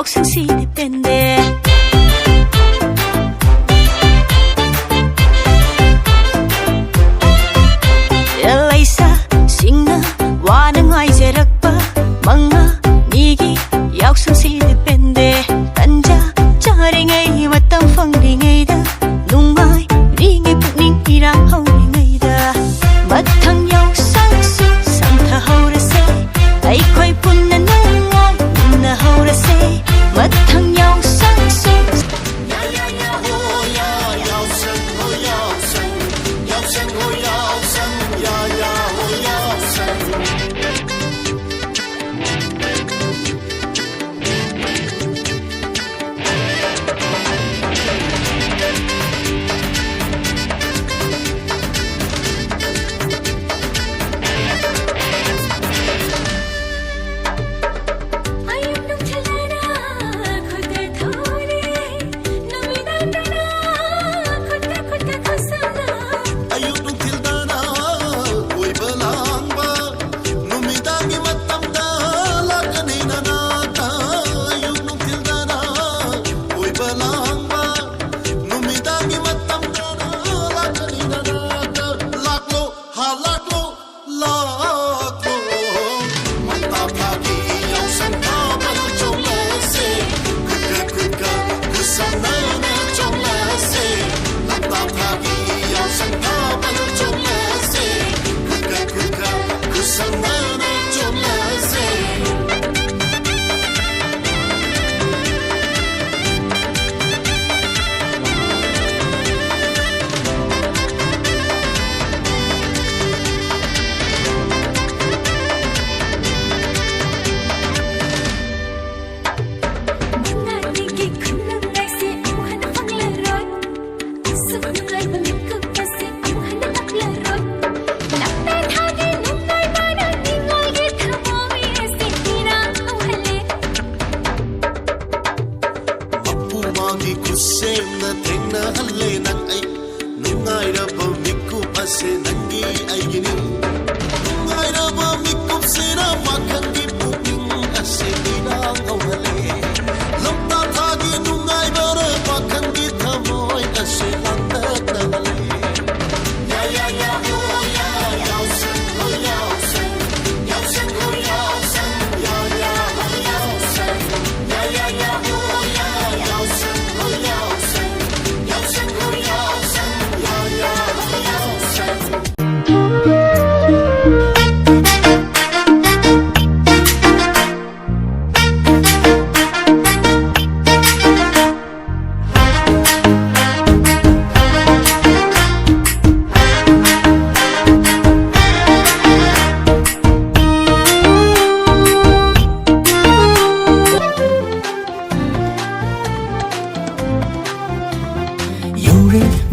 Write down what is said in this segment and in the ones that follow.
yaosang si depende. Elaisa singna wana ngaijarakpa manga nigi yaosang si depende. Tanja charingai matam phangringaida nungmai ringai pukning irang hauringaida mathang yaosang su samthahorase aikhoi punna nungai na horase mathang yaosang su ya ya ya ho ya yaosang ho yaosang yaosang ho yaosang ya ya ho yaosang.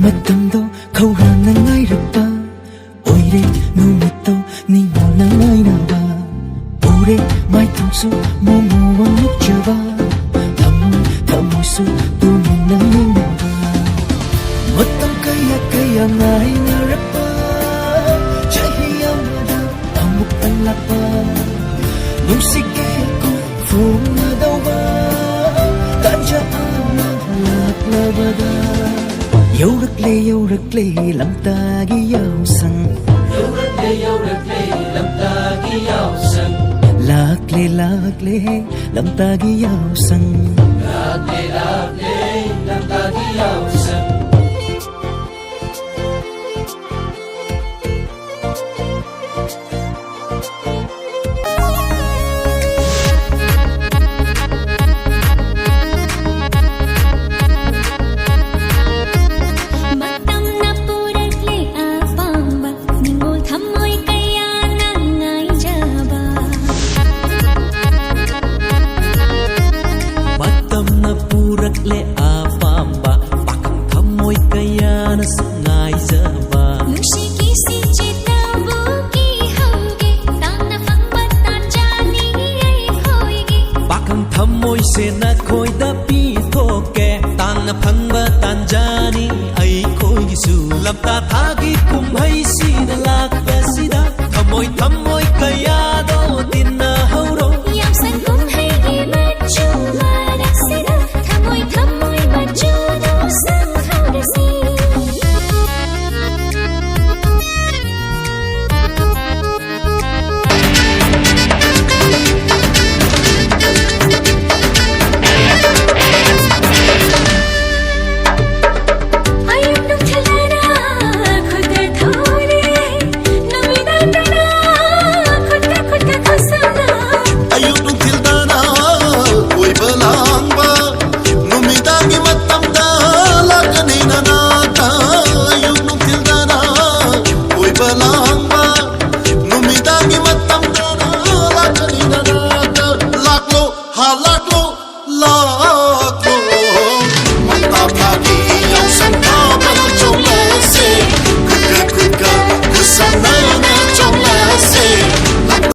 Matamdo khawrana ngairapa oire numitto ningona ngainaba ure maitamsu momo nukjaba tamusu tunina ngainaba matam kaya kaya ngainarapa chahiyamada amuk tanlapa nusike ko funa dawa tanja amag laklabada Yaurakle lam tagi yaosang Yaurakle lam tagi yaosang Lakle lam tagi yaosang Lakle lam tagi yaosang Sena khoi da pi thoke tang na phang ba tan jani ai khoi gi su lam ta tha gi kum hai si